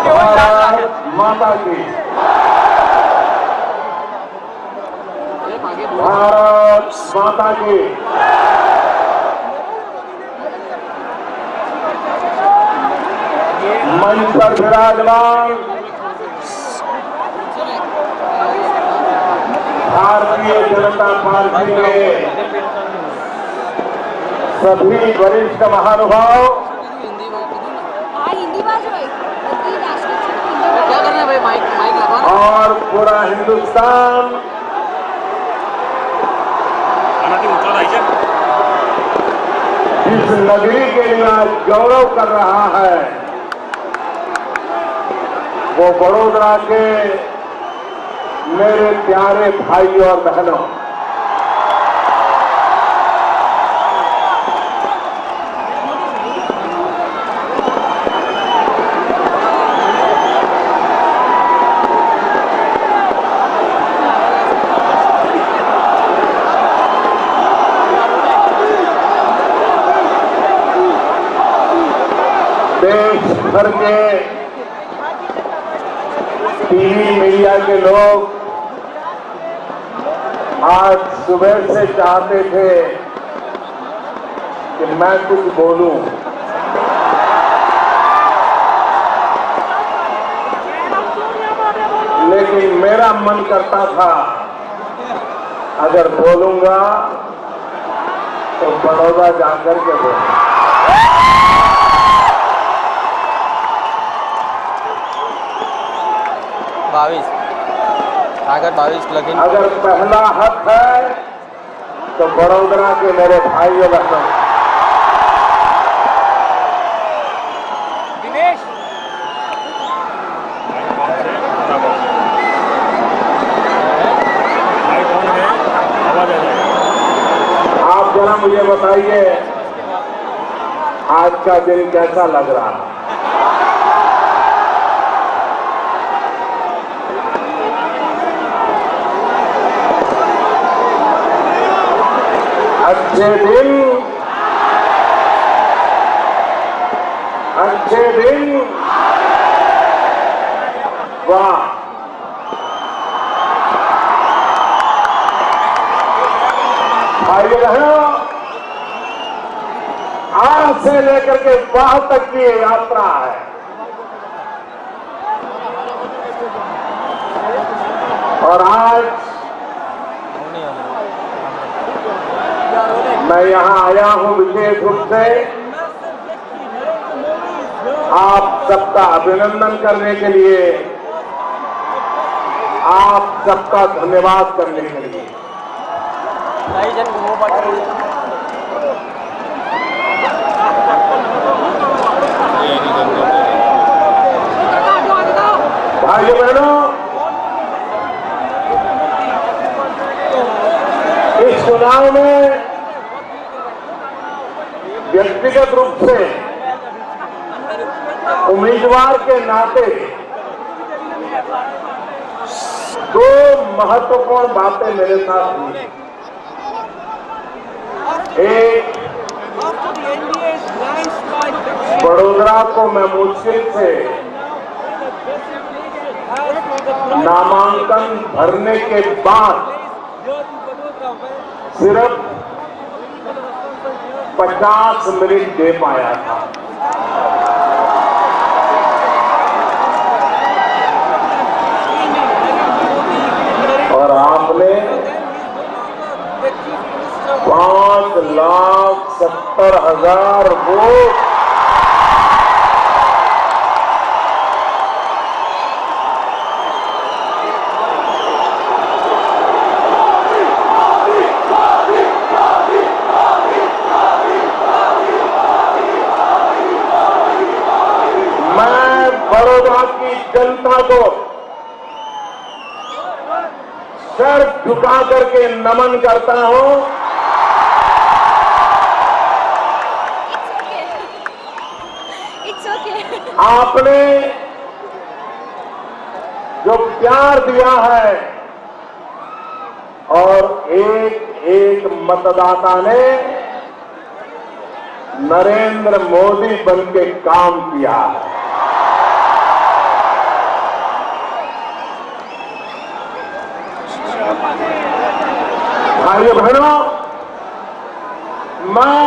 भारत माता की, भारत माता की। मंच पर विराजमान भारतीय जनता पार्टी के सभी वरिष्ठ महानुभाव और पूरा हिंदुस्तान जिस नगरी के लिए आज गौरव कर रहा है वो बड़ोदरा के मेरे प्यारे भाई और बहनों, देश भर के टीवी मीडिया के लोग आज सुबह से चाहते थे कि मैं कुछ बोलूं, लेकिन मेरा मन करता था अगर बोलूंगा तो बड़ौदा जाकर के बोलूंगा। अगर 22 लगेंगे, अगर पहला हक है तो बड़ोदरा के मेरे भाई और बहनों, दिनेश आप जरा मुझे बताइए आज का दिन कैसा लग रहा है? अच्छे दिन, वाह। भाई बहनों, आज से लेकर के वाह तक की यात्रा है। और आज मैं यहां आया हूं विशेष रूप से आप सबका अभिनंदन करने के लिए, आप सबका धन्यवाद करने के लिए। भाइयों बहनों, इस चुनाव में व्यक्तिगत रूप से उम्मीदवार के नाते दो महत्वपूर्ण बातें मेरे साथ हुई। एक, बड़ोदरा को मैं मुश्किल से नामांकन भरने के बाद सिर्फ 50 मिनट दे पाया था। और आपने 5,70,000 वोट बड़ौदा की जनता को सर झुका करके नमन करता हूं। आपने जो प्यार दिया है और एक एक मतदाता ने नरेंद्र मोदी बन के काम किया है। भाइयों बहनों, मैं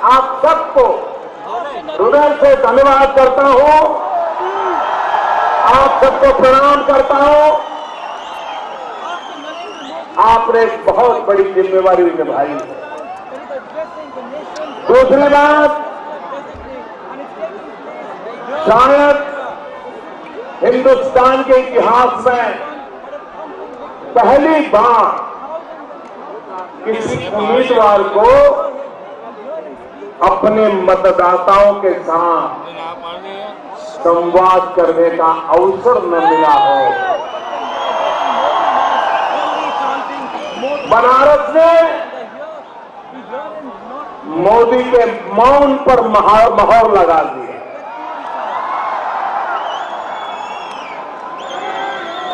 आप सबको हृदय से धन्यवाद करता हूं, आप सबको प्रणाम करता हूं। आपने एक बहुत बड़ी जिम्मेवारी निभाई है। दूसरी बात, शायद हिंदुस्तान के इतिहास में पहली बार किसी उम्मीदवार को अपने मतदाताओं के साथ संवाद करने का अवसर न मिला हो। बनारस ने मोदी के मौन पर मोहर लगा दी।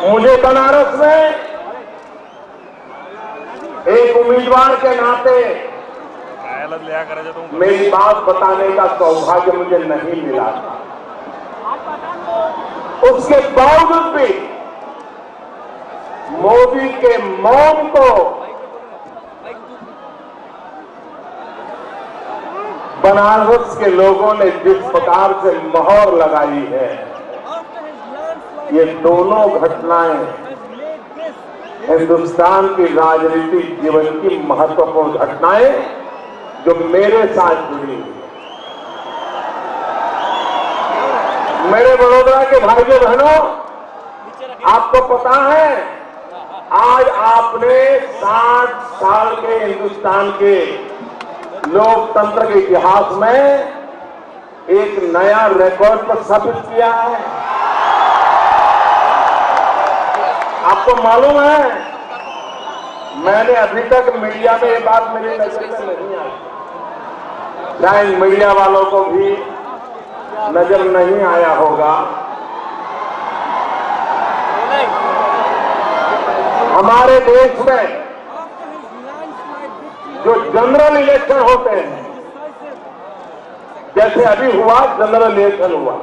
मुझे बनारस में एक उम्मीदवार के नाते मेरी बात बताने का सौभाग्य मुझे नहीं मिला था। उसके बावजूद भी मोदी के मौन को बनारस के लोगों ने जिस प्रकार से मोहर लगाई है, ये दोनों घटनाएं हिंदुस्तान की राजनीतिक जीवन की महत्वपूर्ण घटनाएं जो मेरे साथ जुड़ी हुई। मेरे बड़ौदा के भाइयों बहनों, आपको पता है आज आपने 60 साल के हिंदुस्तान के लोकतंत्र के इतिहास में एक नया रिकॉर्ड पर स्थापित किया है। आपको मालूम है, मैंने अभी तक मीडिया में ये बात मेरी नजर में नहीं आई, शायद मीडिया वालों को भी नजर नहीं आया होगा। हमारे देश में जो जनरल इलेक्शन होते हैं, जैसे अभी हुआ जनरल इलेक्शन हुआ,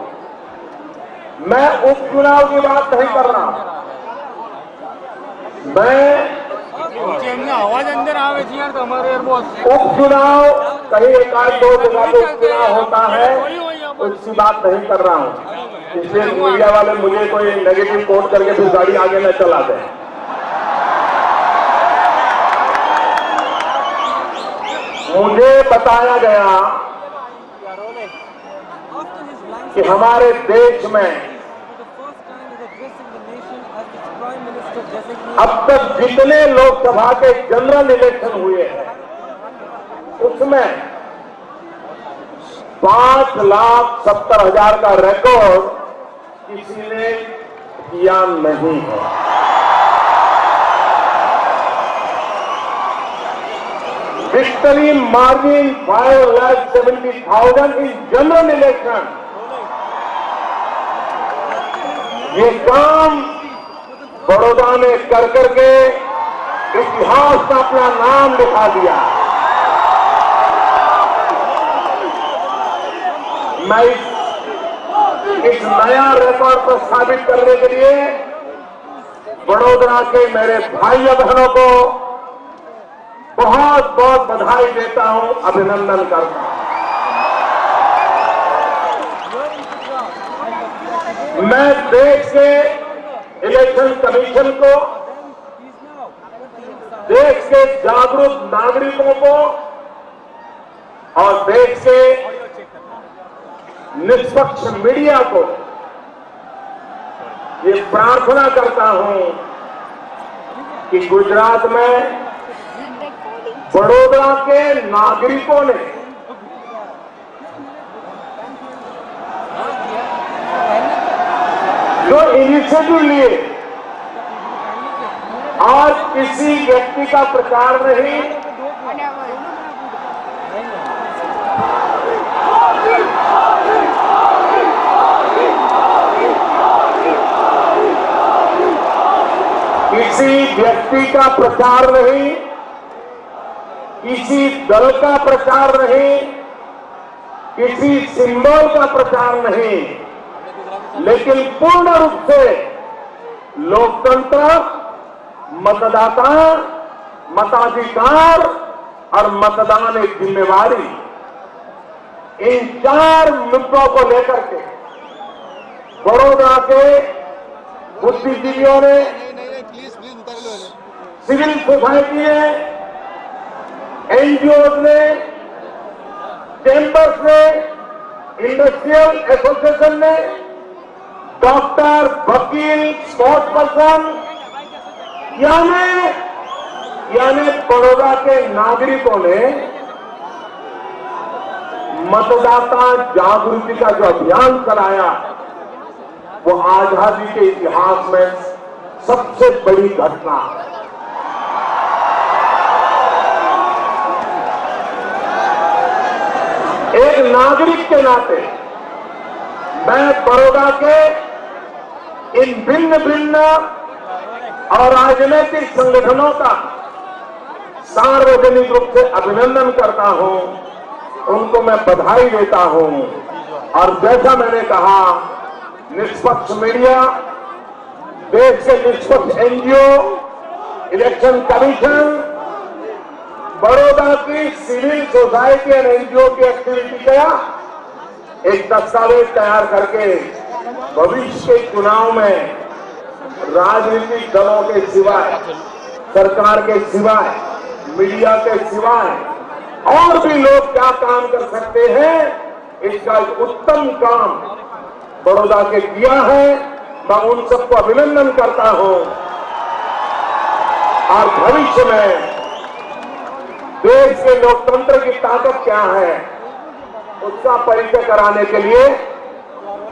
मैं उपचुनाव की बात नहीं कर रहा, मैं आवाज अंदर आवे हमारे उपचुनाव कहीं एक आध दो जगह पे उपचुनाव होता है, उसकी बात नहीं कर रहा हूं। इसलिए मीडिया वाले मुझे कोई नेगेटिव कोट करके फिर गाड़ी आगे न चला दें। मुझे बताया गया कि हमारे देश में अब तक जितने लोकसभा के जनरल इलेक्शन हुए हैं, उसमें 5,70,000 का रिकॉर्ड किसी ने किया नहीं है। Victory margin 5,70,000 in general election. ये काम बड़ौदा ने कर करके इतिहास में अपना नाम लिखा दिया। मैं इस नया रिकॉर्ड को साबित करने के लिए बड़ौदा के मेरे भाइयों बहनों को बहुत बहुत बधाई देता हूं, अभिनंदन करता हूं। मैं देश के इलेक्शन कमीशन को, देश के जागरूक नागरिकों को और देश के निष्पक्ष मीडिया को ये प्रार्थना करता हूं कि गुजरात में बड़ौदा के नागरिकों ने जो इनिशिएटिव लिए, आज किसी व्यक्ति का प्रचार नहीं, किसी व्यक्ति का प्रचार नहीं, किसी दल का प्रचार नहीं, किसी सिंबल का प्रचार नहीं, लेकिन पूर्ण रूप से लोकतंत्र, मतदाता, मताधिकार और मतदान एक जिम्मेवारी, इन 4 मुद्दों को लेकर के बड़ौदा के बुद्धिजीवियों ने, सिविल सोसाइटी ने, एनजीओ ने, चैंबर्स ने, इंडस्ट्रियल एसोसिएशन ने, डॉक्टर, वकील, स्पोर्ट्स पर्सन यानी बड़ौदा के नागरिकों ने मतदाता जागृति का जो अभियान कराया, वो आजादी के इतिहास में सबसे बड़ी घटना है। एक नागरिक के नाते मैं बड़ौदा के इन भिन्न भिन्न और राजनीतिक संगठनों का सार्वजनिक रूप से अभिनंदन करता हूं, उनको मैं बधाई देता हूं। और जैसा मैंने कहा, निष्पक्ष मीडिया, देश के निष्पक्ष एनजीओ, इलेक्शन कमीशन, बड़ौदा की सिविल सोसाइटी और एनजीओ की एक्टिविटी का एक दस्तावेज तैयार करके भविष्य के चुनाव में राजनीतिक दलों के सिवाय, सरकार के सिवाय, मीडिया के सिवाय और भी लोग क्या काम कर सकते हैं, इसका एक उत्तम काम बड़ौदा के किया है। मैं उन सबको अभिनंदन करता हूं और भविष्य में देश के लोकतंत्र की ताकत क्या है, उसका परिचय कराने के लिए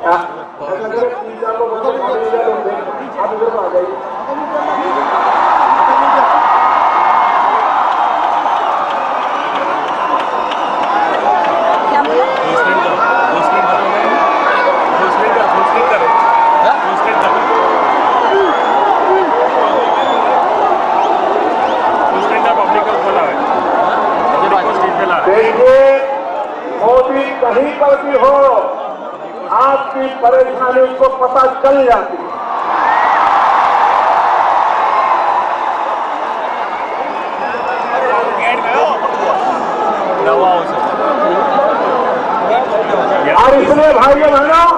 आप इधर आ जाइए। देखिए, मोदी कहीं पर भी हो, आपकी परेशानी को पता चल जाती है। और इसलिए भाइयों बहनों,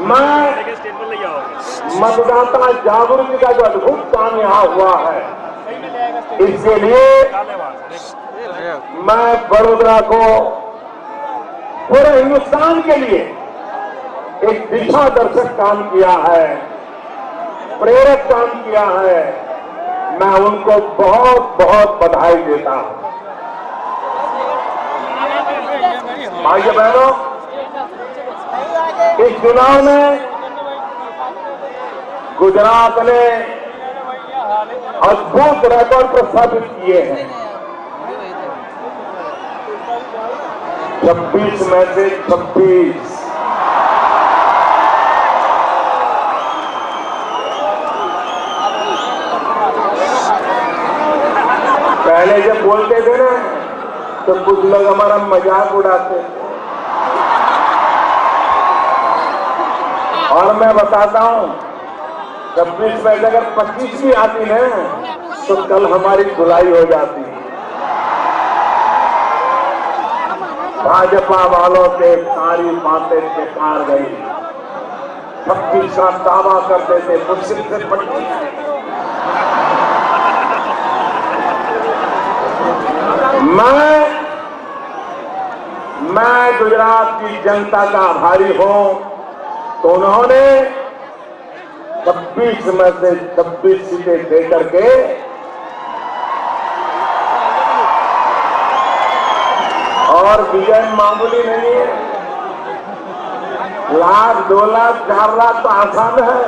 मैं मतदाता जागरूकता का जो अद्भुत काम यहाँ हुआ है, इसके लिए मैं बड़ौदा को पूरे हिंदुस्तान के लिए एक दिशा दर्शक काम किया है, प्रेरक काम किया है। मैं उनको बहुत बहुत बधाई देता हूं। भाइयों बहनों, इस चुनाव में गुजरात ने अद्भुत रिकॉर्ड प्रस्थापित किए हैं। 26 में से 26 पहले जब बोलते थे ना, तो कुछ लोग हमारा मजाक उड़ाते थे। और मैं बताता हूं, 26 में से अगर 25 भी आती ना, तो कल हमारी धुलाई हो जाती। भाजपा वालों से सारी बातें बेकार गई। 26 का दावा करते थे, मुश्किल से 25। मैं गुजरात की जनता का आभारी हूं, तो उन्होंने 26 में से 26 सीटें देकर के और विजय मामूली नहीं है। 1 लाख, 2 लाख, 4 लाख तो आसान है।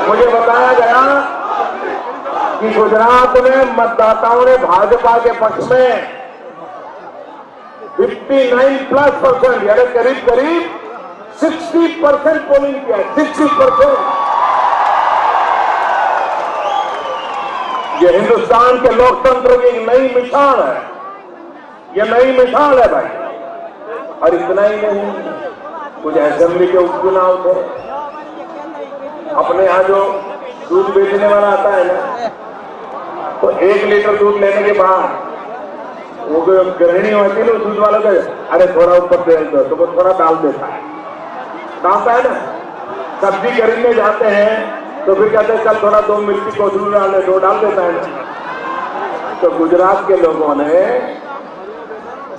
मुझे बताया गया कि गुजरात में मतदाताओं ने भाजपा के पक्ष में 59+% यानी करीब करीब 60% पोलिंग किया है। 60%। ये हिंदुस्तान के लोकतंत्र की एक नई मिसाल है। ये नई मिसाल है भाई। और इतना ही नहीं, कुछ असेंबली के उपचुनाव थे, अपने यहाँ जो दूध बेचने वाला आता है ना, तो 1 लीटर दूध लेने के बाद वो जो गृहिणी होती है ना दूध वाला का, अरे थोड़ा ऊपर तेल दो, तो वो थोड़ा डाल देता है, डालता है ना। सब्जी खरीदने जाते हैं तो फिर कहते हैं चल थोड़ा 2 मिर्ची कोथरूड डाल दे, 2 डाल देता है ना। तो गुजरात के लोगों ने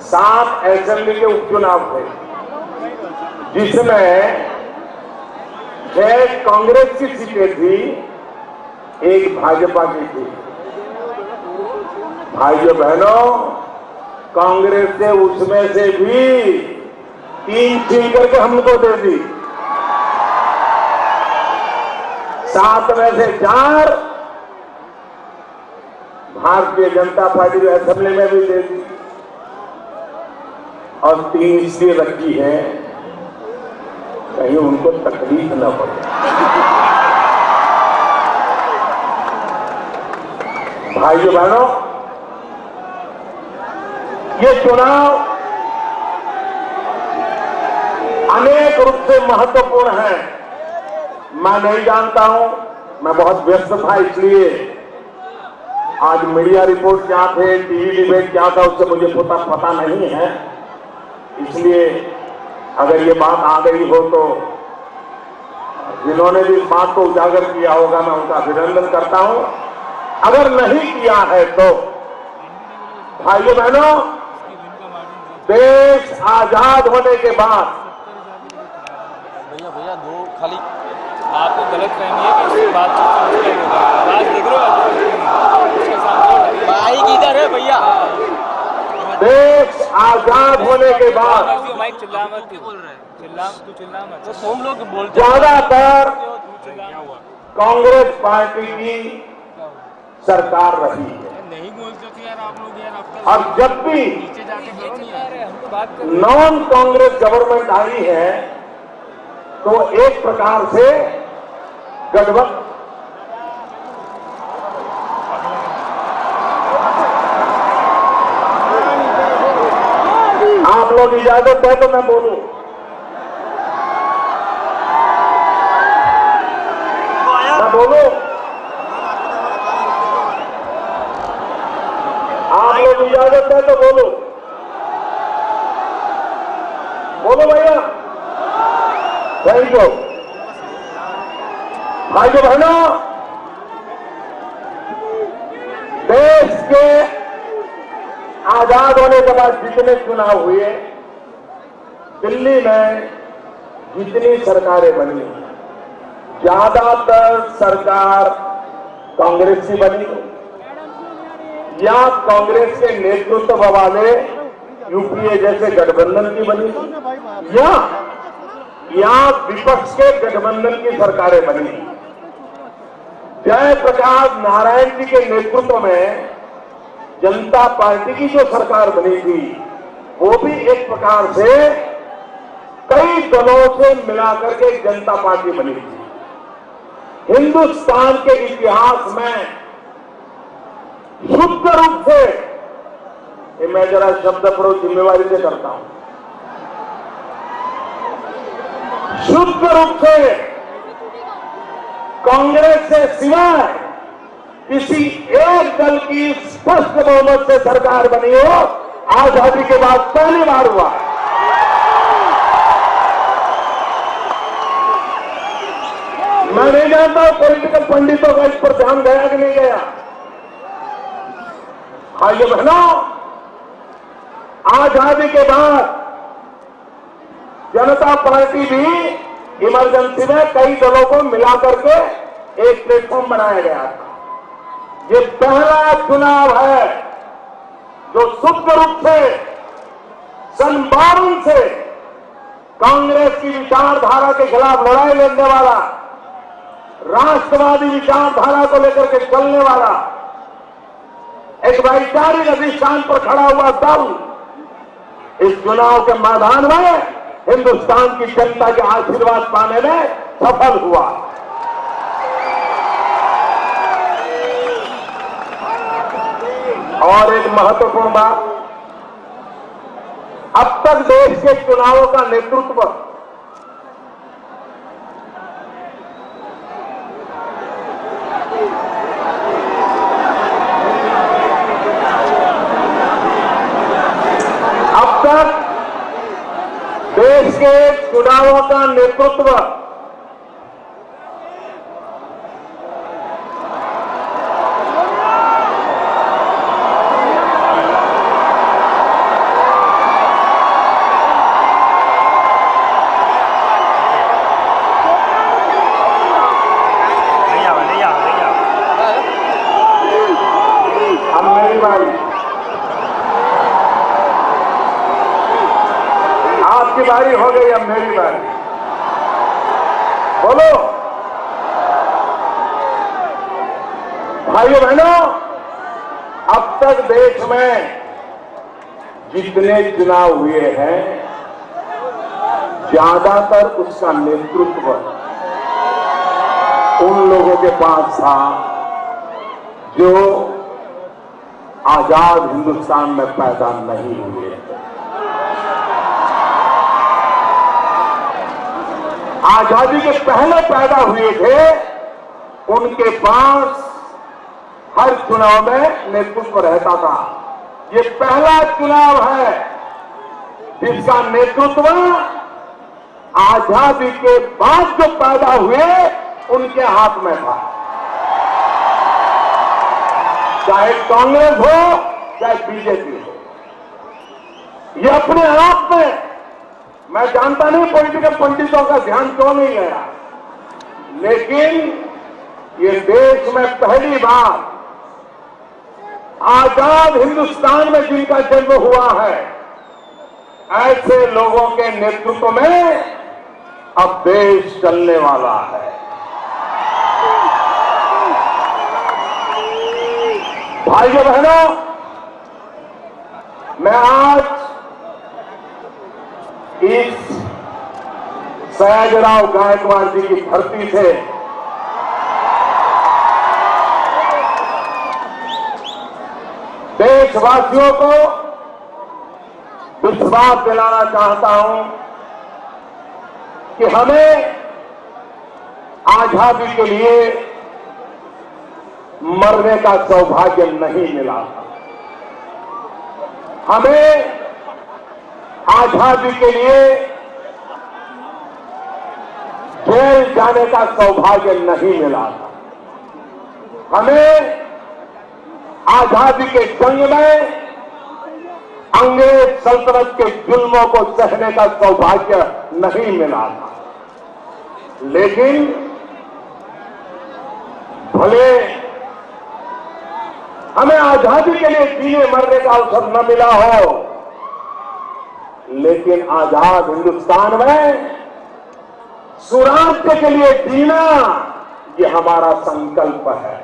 7 असेंबली के उपचुनाव थे, जिसमें 6 कांग्रेस की सीटें थी, 1 भाजपा की थी। भाइयों बहनों, कांग्रेस ने उसमें से भी 3 छीन करके हमको दे दी, 7 में से 4 भारतीय जनता पार्टी की असेंबली में भी दे दी, और 3 इसलिए रखी है कहीं उनको तकलीफ न पड़े। भाइयों बहनों, ये चुनाव अनेक रूप से महत्वपूर्ण है। मैं नहीं जानता हूं, मैं बहुत व्यस्त था, इसलिए आज मीडिया रिपोर्ट क्या थे, टीवी डिबेट क्या था, उससे मुझे पता नहीं है। इसलिए अगर ये बात आ गई हो तो जिन्होंने भी इस बात को उजागर किया होगा, मैं उनका अभिनंदन करता हूं। अगर नहीं किया है तो भाइयों बहनों, देश आजाद होने के बाद भैया 2 खाली आपको गलत फहमी है कि इसकी बातचीत से होगा। आवाज देख रहे हो उसके सामने भाई किधर है भैया? देश आजाद होने के बाद माइक चिल्ला मत, क्यों बोल रहे हैं? चिल्ला मत, तो तुम लोग बोलते ज्यादातर कांग्रेस पार्टी की सरकार रही है। नहीं बोल सकते यार आप लोग यार, और जब भी नीचे जाके करो नहीं यार, हमको बात कर। नॉन कांग्रेस गवर्नमेंट आई है तो एक प्रकार से गड़बड़। आप लोग इजाजत है तो मैं बोलूं। मैं बोलूं, आप लोग इजाजत है तो बोलो, बोलो भैया। Thank you. भाइयों बहनों, देश के आजाद होने के बाद जितने चुनाव हुए, दिल्ली में जितनी सरकारें बनी, ज्यादातर सरकार कांग्रेस की बनी या कांग्रेस के नेतृत्व वाले यूपीए जैसे गठबंधन की बनी, या विपक्ष के गठबंधन की सरकारें बनी। जयप्रकाश नारायण जी के नेतृत्व में जनता पार्टी की जो सरकार बनी थी, वो भी एक प्रकार से कई दलों से मिलाकर के जनता पार्टी बनी थी। हिंदुस्तान के इतिहास में शुद्ध रूप से, मैं जरा शब्द पढ़ो जिम्मेवारी से करता हूं, शुद्ध रूप से कांग्रेस से सिवाय किसी एक दल की स्पष्ट बहुमत से सरकार बनी हो, आजादी के बाद पहली बार हुआ। मैं नहीं जानता पॉलिटिकल पंडितों का इस पर ध्यान गया कि नहीं गया। भाइयों बहनों, आजादी के बाद जनता पार्टी भी इमरजेंसी में कई दलों को मिलाकर के एक प्लेटफॉर्म बनाया गया था। ये पहला चुनाव है जो शुद्ध रूप से सन 52 से कांग्रेस की विचारधारा के खिलाफ लड़ाई लड़ने वाला, राष्ट्रवादी विचारधारा को लेकर के चलने वाला, एक वैचारिक अधिष्ठान पर खड़ा हुआ दल इस चुनाव के मैदान में हिंदुस्तान की जनता के आशीर्वाद पाने में सफल हुआ। और एक महत्वपूर्ण बात, अब तक देश के चुनावों का नेतृत्व देश के चुनावों का नेतृत्व अब मेरी बारी, आपकी बारी हो गई, अब मेरी बारी। बोलो भाइयों बहनों, अब तक देश में जितने चुनाव हुए हैं ज्यादातर उसका नेतृत्व उन लोगों के पास था जो आजाद हिंदुस्तान में पैदा नहीं हुए। आजादी के पहले पैदा हुए थे, उनके पास हर चुनाव में नेतृत्व रहता था। ये पहला चुनाव है जिसका नेतृत्व आजादी के बाद जो पैदा हुए उनके हाथ में था, चाहे कांग्रेस हो चाहे बीजेपी हो। ये अपने आप में, मैं जानता नहीं पॉलिटिकल पंडितों का ध्यान क्यों नहीं गया, लेकिन ये देश में पहली बार आजाद हिंदुस्तान में जिनका जन्म हुआ है, ऐसे लोगों के नेतृत्व में अब देश चलने वाला है। भाइयों बहनों, मैं आज इस सयाजीराव गायकवाड़ जी की धरती से देशवासियों को विश्वास दिलाना चाहता हूं कि हमें आजादी के लिए मरने का सौभाग्य नहीं मिला। हमें आजादी के लिए जेल जाने का सौभाग्य नहीं मिला। हमें आजादी के जंग में अंग्रेज सल्तनत के जुल्मों को सहने का सौभाग्य नहीं मिला था। लेकिन भले हमें आजादी के लिए जीने मरने का अवसर न मिला हो, लेकिन आजाद हिंदुस्तान में स्वराज्य के लिए जीना ये हमारा संकल्प है।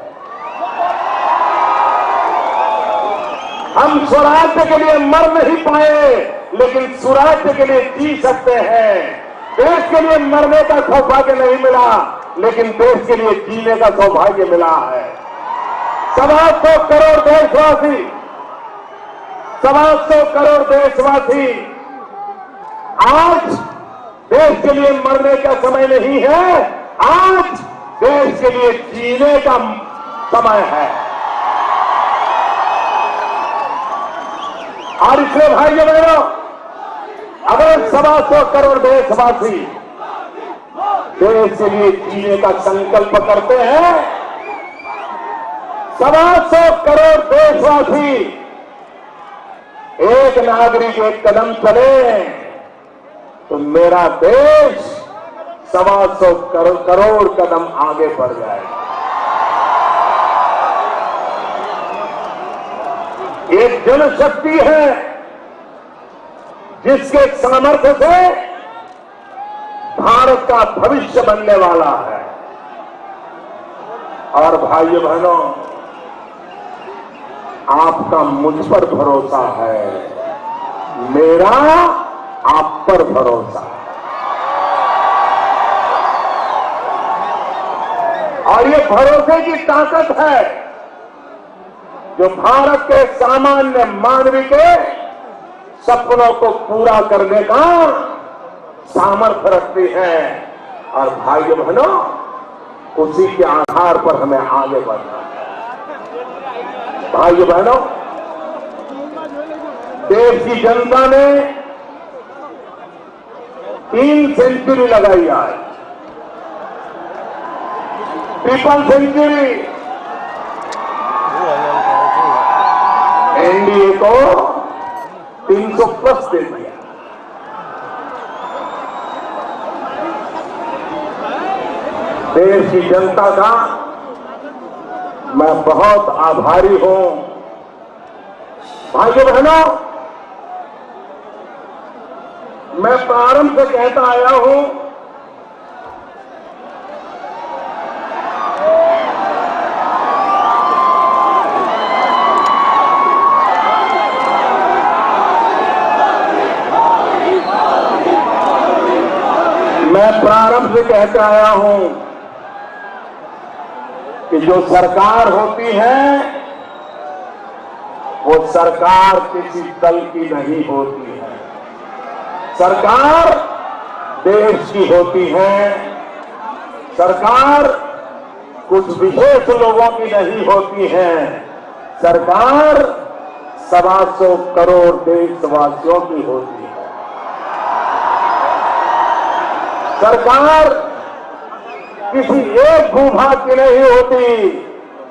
हम स्वराज्य के लिए मर नहीं पाए, लेकिन स्वराज्य के लिए जी सकते हैं। देश के लिए मरने का सौभाग्य नहीं मिला, लेकिन देश के लिए जीने का सौभाग्य मिला है। 125 करोड़ देशवासी, 125 करोड़ देशवासी आज देश के लिए मरने का समय नहीं है, आज देश के लिए जीने का समय है। और इसलिए भाइयों बहनों, अगर 125 करोड़ देशवासी देश के लिए जीने का संकल्प करते हैं, 125 करोड़ देशवासी एक नागरिक एक कदम चले तो मेरा देश 125 करोड़ कदम आगे बढ़ जाएगा। एक जनशक्ति है जिसके सामर्थ्य से भारत का भविष्य बनने वाला है। और भाइयों बहनों, आपका मुझ पर भरोसा है, मेरा आप पर भरोसा है। और ये भरोसे की ताकत है जो भारत के सामान्य मानवी के सपनों को पूरा करने का सामर्थ्य रखती है। और भाइयों बहनों, उसी के आधार पर हमें आगे बढ़ना है। भाइयों बहनों, देश की जनता ने 3 सेंचुरी लगाई आज, ट्रिपल सेंचुरी। एनडीए को 300 प्लस दे दिया। देश की जनता का मैं बहुत आभारी हूं। भाइयों बहनों, मैं प्रारंभ से कहता आया हूं कि जो सरकार होती है वो सरकार किसी दल की नहीं होती है। सरकार देश की होती है। सरकार कुछ विशेष लोगों की नहीं होती है। सरकार 125 करोड़ देशवासियों की होती है। सरकार किसी एक भूभाग की नहीं होती।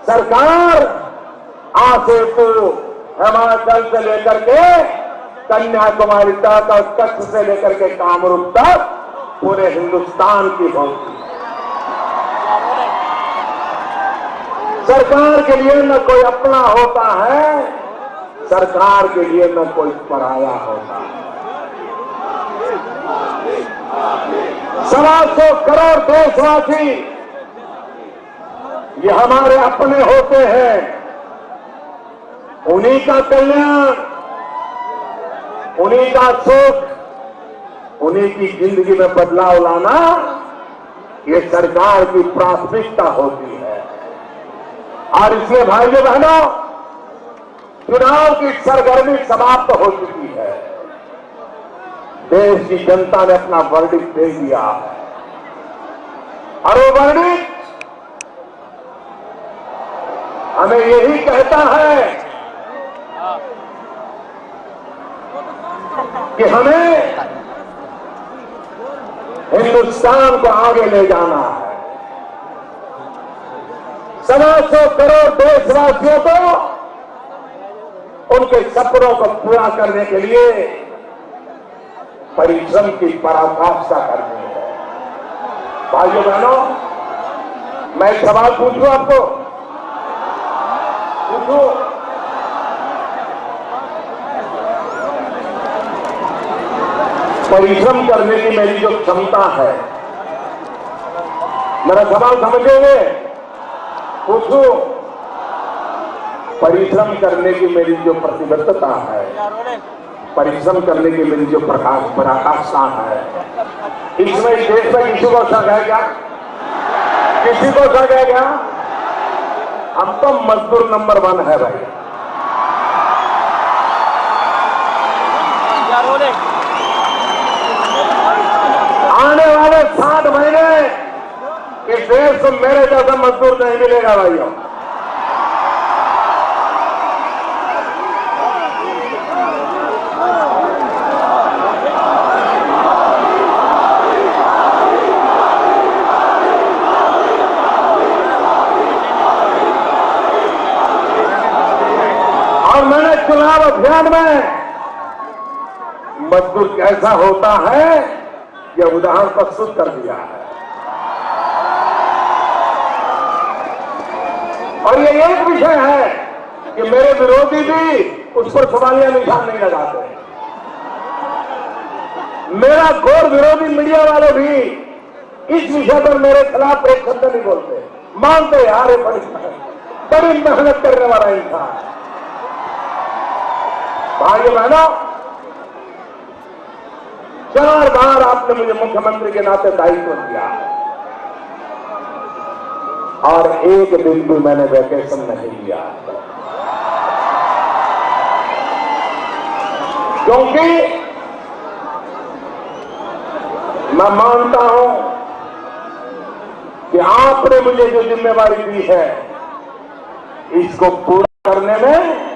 सरकार आज से हिमाचल से लेकर के कन्याकुमारी तक और कच्छ से लेकर के कामरूप तक पूरे हिंदुस्तान की होती है। सरकार के लिए न कोई अपना होता है, सरकार के लिए न कोई पराया होता है। 125 करोड़ देशवासी ये हमारे अपने होते हैं। उन्हीं का कल्याण, उन्हीं का सुख, उन्हीं की जिंदगी में बदलाव लाना ये सरकार की प्राथमिकता होती है। और इसलिए भाइयों बहनों, चुनाव की सरगर्मी समाप्त हो चुकी है। देश की जनता ने अपना वर्डिक्ट दे दिया है और वो वर्डिक्ट हमें यही कहता है कि हमें हिंदुस्तान को आगे ले जाना है। 125 करोड़ देशवासियों को उनके सपनों को पूरा करने के लिए परिश्रम की पराकाष्ठा करनी है। भाइयों बहनों, मैं एक सवाल पूछूं आपको, पूछूं? परिश्रम करने की मेरी जो क्षमता है, मेरा सवाल समझोगे? पूछूं? परिश्रम करने की मेरी जो प्रतिबद्धता है, परिश्रम करने की मेरी जो पराकाष्ठा है, इसमें इस देश में किसी को शक है क्या? किसी को शक है क्या? हम तो मजदूर नंबर 1 है भाई। आने वाले 7 महीने इस देश को मेरे जैसा मजदूर नहीं मिलेगा भाइयों। और मैंने चुनाव अभियान में मजदूर कैसा होता है यह उदाहरण प्रस्तुत कर दिया है। और ये एक विषय है कि मेरे विरोधी भी उस पर सवालिया निशान नहीं लगाते। मेरा घोर विरोधी मीडिया वाले भी इस विषय पर मेरे खिलाफ एक शब्द नहीं बोलते। मानते यार बड़ी मेहनत करने वाला इंसान। भाइयों बहनों, 4 बार आपने मुझे मुख्यमंत्री के नाते दायित्व दिया और एक दिन भी मैंने वैकेशन नहीं लिया, क्योंकि मैं मानता हूं कि आपने मुझे जो जिम्मेवारी दी है इसको पूरा करने में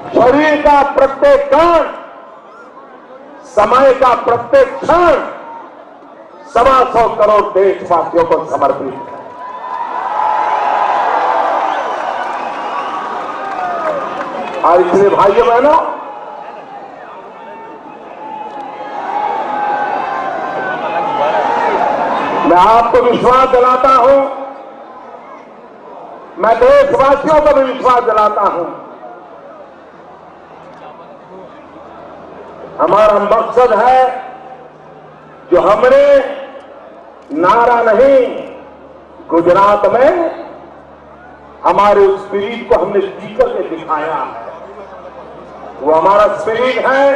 शरीर का प्रत्येक कण समय का प्रत्येक क्षण 125 करोड़ देशवासियों को समर्पित है। और इसलिए भाइयों बहनों, मैं आपको विश्वास दिलाता हूं, मैं देशवासियों को भी विश्वास दिलाता हूं, हमारा मकसद है जो हमने नारा नहीं, गुजरात में हमारे उस स्पिरिट को हमने जीकर के दिखाया है। वो हमारा स्पिरिट है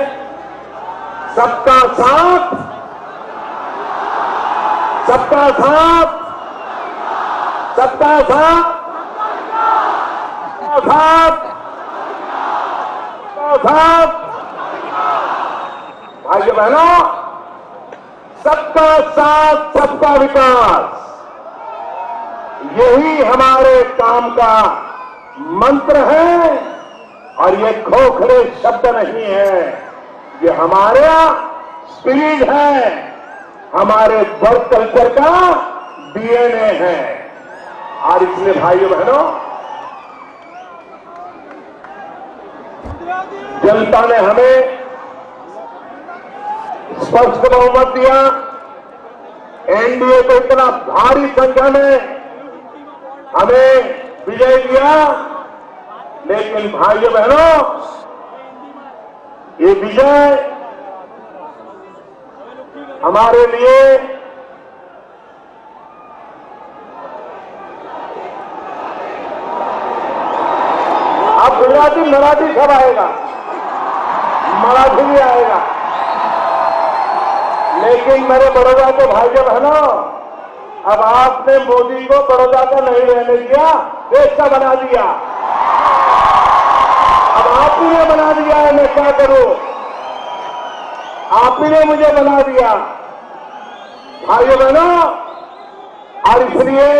सबका साथ, सबका साथ, सबका साथ, सबका साथ, सबका साथ। भाइयों बहनों, सबका साथ सबका विकास, यही हमारे काम का मंत्र है। और ये खोखले शब्द नहीं है, ये हमारा स्पिरिट है, हमारे वर्क कल्चर का डीएनए है। और इसलिए भाइयों बहनों, जनता ने हमें स्पष्ट बहुमत दिया, एनडीए को इतना भारी संख्या में हमें विजय दिया। लेकिन भाइयों बहनों, ये विजय हमारे लिए अब गुजराती मराठी सब आएगा, मराठी भी आएगा, लेकिन मेरे बड़ौदा के भाइयों बहनों, अब आपने मोदी को बड़ौदा का नहीं रहने दिया, देश का बना दिया। अब आप ही ने बना दिया है, मैं क्या करूं? आप ही ने मुझे बना दिया भाइयों बहनों। और इसलिए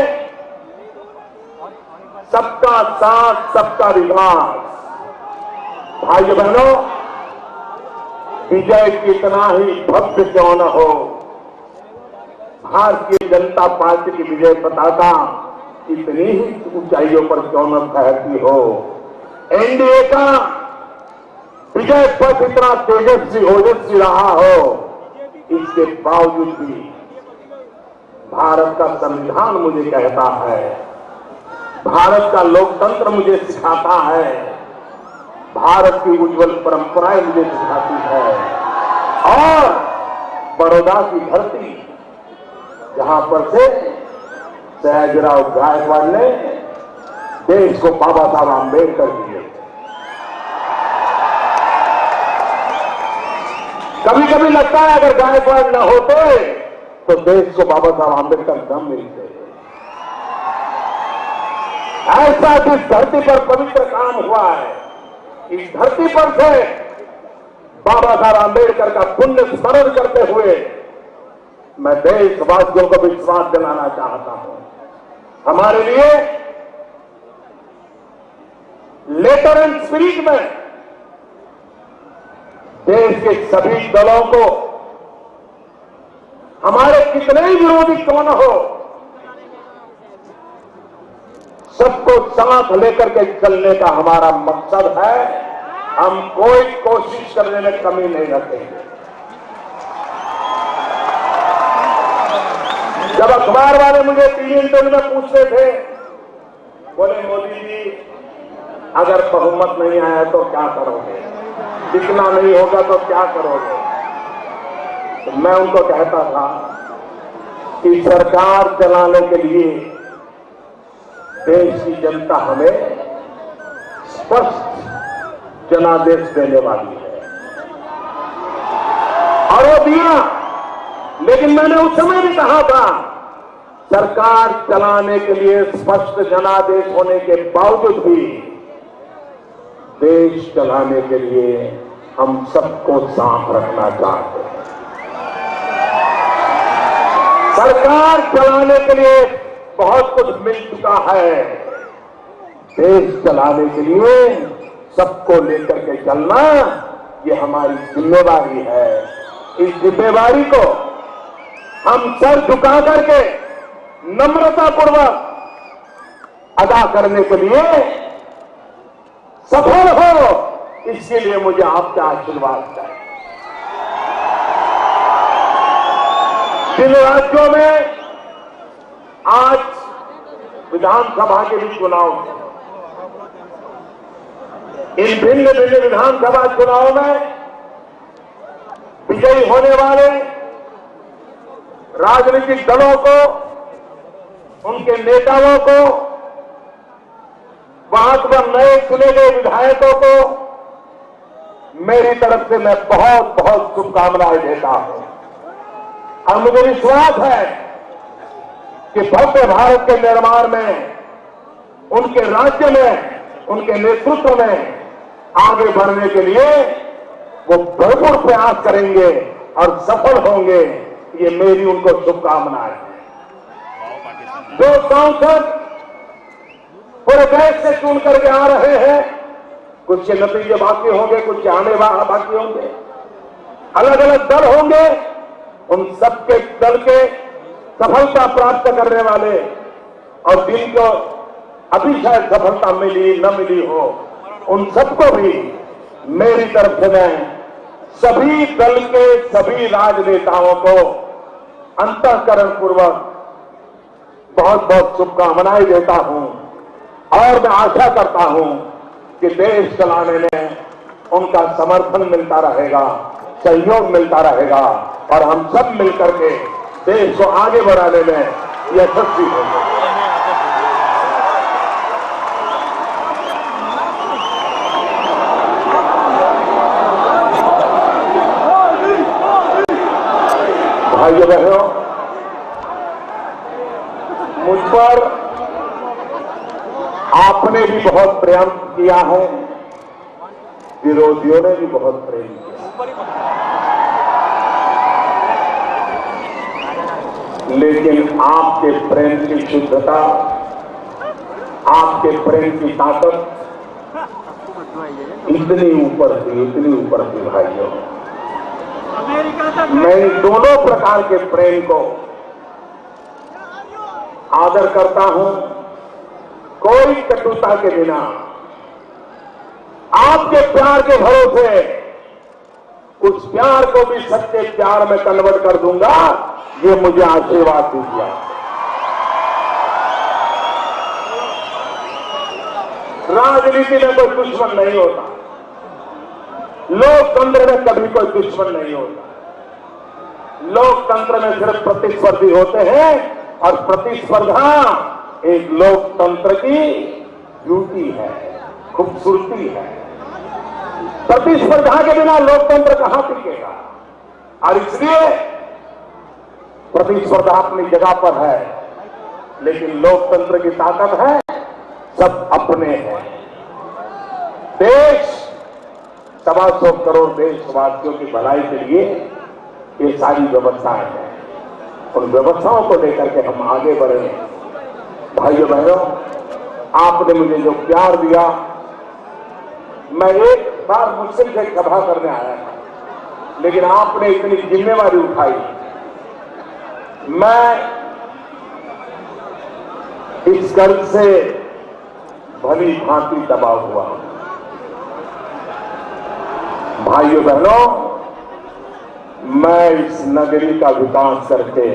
सबका साथ सबका विकास, भाइयों बहनों, विजय कितना ही भव्य क्यों न हो, भारतीय जनता पार्टी की विजय पताका इतनी ही ऊंचाइयों पर क्यों न फहरती हो, एनडीए का विजय पथ इतना तेजस्वी ओजस्वी रहा हो, इसके बावजूद भी भारत का संविधान मुझे कहता है, भारत का लोकतंत्र मुझे सिखाता है, भारत की उज्जवल परंपराएं मुझे सिखाती है। और बड़ौदा की धरती, जहां पर से सयाजीराव गायकवाड़ ने देश को बाबा साहब आंबेडकर दिए। कभी कभी लगता है अगर गायकवाड़ न होते तो देश को बाबा साहब आंबेडकर न मिलते। ऐसा जिस धरती पर पवित्र काम हुआ है, इस धरती पर से बाबा साहब आंबेडकर का पुण्य स्मरण करते हुए मैं देशवासियों को विश्वास दिलाना चाहता हूं, हमारे लिए लेटर एंड स्पिरिट में देश के सभी दलों को, हमारे कितने ही विरोधी कौन हो, सबको साथ लेकर के चलने का हमारा मकसद है। हम कोई कोशिश करने में कमी नहीं रखेंगे। जब अखबार वाले मुझे टीवी इंटरव्यू में पूछते थे, बोले मोदी जी अगर बहुमत नहीं आया तो क्या करोगे, दिखना नहीं होगा तो क्या करोगे? तो मैं उनको कहता था कि सरकार चलाने के लिए देश की जनता हमें स्पष्ट जनादेश देने वाली है, और वो दिया। लेकिन मैंने उस समय भी कहा था, सरकार चलाने के लिए स्पष्ट जनादेश होने के बावजूद भी देश चलाने के लिए हम सबको साथ रखना चाहते हैं। सरकार चलाने के लिए बहुत कुछ मिल चुका है, देश चलाने के लिए सबको लेकर के चलना ये हमारी जिम्मेदारी है। इस जिम्मेवारी को हम सर झुका करके नम्रतापूर्वक अदा करने के लिए सफल हो, इसके लिए मुझे आपका आशीर्वाद चाहिए। जिन राज्यों में आज विधानसभा के भी चुनाव हैं, इन भिन्न भिन्न विधानसभा चुनाव में विजयी होने वाले राजनीतिक दलों को, उनके नेताओं को, वहां पर नए चुने गए विधायकों को मेरी तरफ से मैं बहुत बहुत शुभकामनाएं देता हूं। और मुझे विश्वास है कि भव्य भारत के निर्माण में, उनके राज्य में, उनके नेतृत्व में आगे बढ़ने के लिए वो भरपूर प्रयास करेंगे और सफल होंगे। ये मेरी उनको शुभकामनाएं हैं। जो सांसद पूरे देश से चुन करके आ रहे हैं, कुछ के नतीजे बाकी होंगे, कुछ के आने बाकी होंगे, अलग अलग दल होंगे, उन सबके दल के सफलता प्राप्त करने वाले और जिनको अभी शायद सफलता मिली न मिली हो, उन सबको भी मेरी तरफ से मैं सभी दल के सभी राजनेताओं को अंतःकरण पूर्वक बहुत बहुत शुभकामनाएं देता हूं। और मैं आशा करता हूं कि देश चलाने में उनका समर्थन मिलता रहेगा, सहयोग मिलता रहेगा और हम सब मिलकर के देश को आगे बढ़ाने में यशस्वी होंगे। भाइयों बहनों, मुझ पर आपने भी बहुत प्रेम किया है, विरोधियों ने भी बहुत प्रेम किया, लेकिन आपके प्रेम की शुद्धता, आपके प्रेम की ताकत इतनी ऊपर थी भाइयों। मैं इन दोनों प्रकार के प्रेम को आदर करता हूं, कोई कटुता के बिना आपके प्यार के भरोसे उस प्यार को भी सच्चे प्यार में कन्वर्ट कर दूंगा। ये मुझे आशीर्वाद दीजिए। राजनीति में कोई दुश्मन नहीं होता, लोकतंत्र में कभी कोई दुश्मन नहीं होता। लोकतंत्र में सिर्फ प्रतिस्पर्धी होते हैं और प्रतिस्पर्धा एक लोकतंत्र की ब्यूटी है, खूबसूरती है। प्रतिस्पर्धा के बिना लोकतंत्र कहां टिकेगा? और इसलिए प्रतिस्पर्धा अपनी जगह पर है, लेकिन लोकतंत्र की ताकत है सब अपने हैं। देश 125 करोड़ देशवासियों की भलाई के लिए ये सारी व्यवस्थाएं हैं, उन व्यवस्थाओं को लेकर के हम आगे बढ़े। भाइयों बहनों, आपने मुझे जो प्यार दिया, मैं एक बार मुश्किल से सभा करने आया था, लेकिन आपने इतनी जिम्मेवारी उठाई। मैं इस कर्ज से भली भांति दबा हुआ। भाइयों बहनों, मैं इस नगरी का विकास करके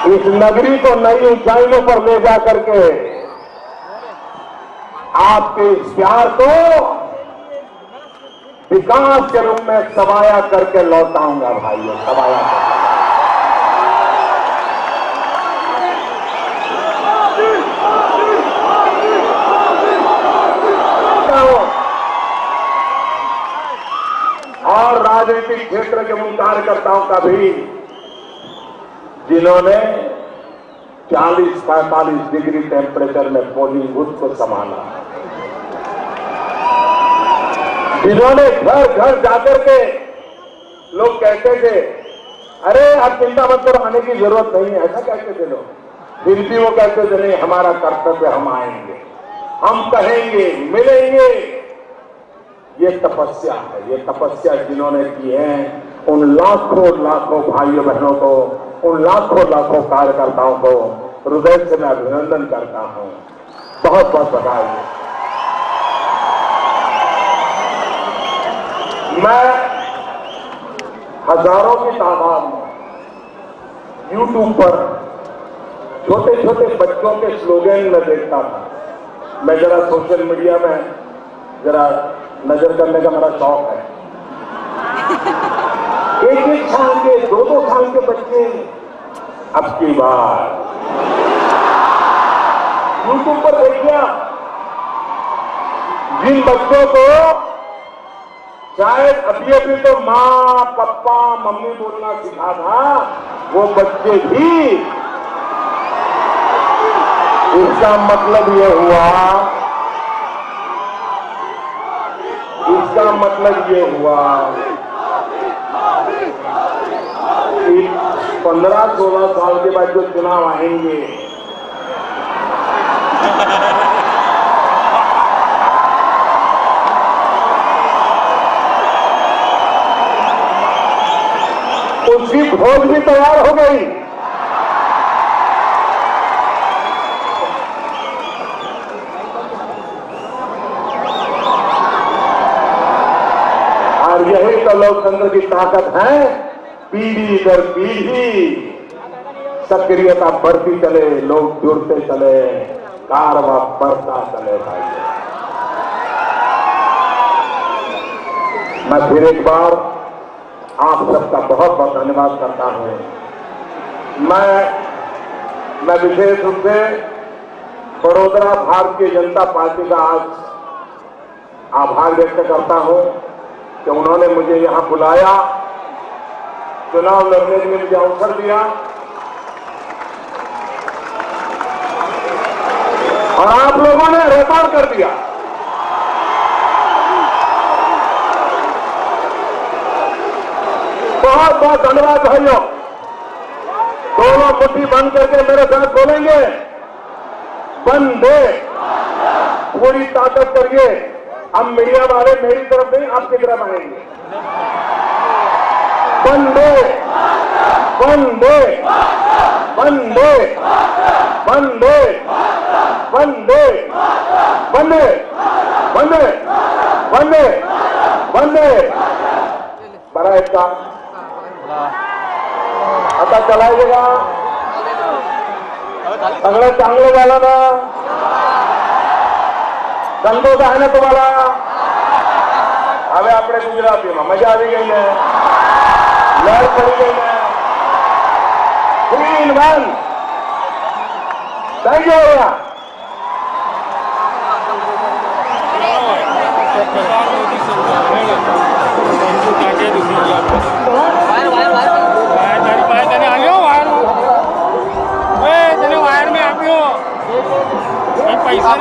इस नगरी को नई ऊंचाइयों पर ले जा करके आपके इस प्यार को विकास के रूप में सवाया करके लौटाऊंगा। भाइयों, सवाया करके। और राजनीतिक क्षेत्र के उन कार्यकर्ताओं का भी जिन्होंने 40-45 डिग्री टेम्परेचर में पोलिंग बूथ को संभाला, जिन्होंने घर घर जाकर के लोग कहते थे अरे आप चिंता मत करो, आने की जरूरत नहीं है, ऐसा कहते थे लोग, फिर भी वो कहते थे नहीं, हमारा कर्तव्य, हम आएंगे, हम कहेंगे, मिलेंगे, ये तपस्या है, ये तपस्या जिन्होंने की है उन लाखों लाखों भाइयों बहनों को, उन लाखों लाखों कार्यकर्ताओं को हृदय से मैं अभिनंदन करता हूं। बहुत बहुत बधाई। मैं हजारों की तादाद में YouTube पर छोटे छोटे बच्चों के स्लोगन में देखता था। मैं जरा सोशल मीडिया में जरा नजर करने का मेरा शौक है। एक एक साल के, दो दो साल के बच्चे अब की बार YouTube पर देखिए, जिन बच्चों को शायद अभी अभी तो माँ पप्पा मम्मी बोलना सीखा था, वो बच्चे भी, इसका मतलब ये हुआ, इसका मतलब ये हुआ कि 15-16 साल के बाद जो चुनाव आएंगे, उसकी खोज भी तैयार हो गई। और यही तो लोकतंत्र की ताकत है, पीढ़ी दर पीढ़ी सक्रियता बढ़ती चले, लोग जुड़ते चले, कारवां बढ़ता चले। भाई मैं फिर एक बार आप सबका बहुत बहुत धन्यवाद करता हूं। मैं विशेष रूप से बड़ौदा भारतीय जनता पार्टी का आज आभार व्यक्त करता हूं कि उन्होंने मुझे यहां बुलाया, चुनाव लड़ने के लिए मुझे अवसर दिया और आप लोगों ने रिकॉर्ड कर दिया। बहुत बहुत धन्यवाद भाइयों। दोनों मुट्ठी बंद करके मेरे साथ बोलेंगे, वंदे, पूरी ताकत करिए। अब मीडिया वाले मेरी तरफ नहीं आपकी तरफ आएंगे। वंदे वंदे वंदे वंदे वंदे वंदे वंदे वंदे वंदे। बड़ा इसका आता चलायचं का? सगळं चांगलं झालं ना? संतोष आहे ना तुम्हाला? હવે આપણે ગુજરાતીમાં મજા આવી ગઈ ને? લહેર પડી ગઈ ને? 3 in 1. Thank you ભૈया। पैसा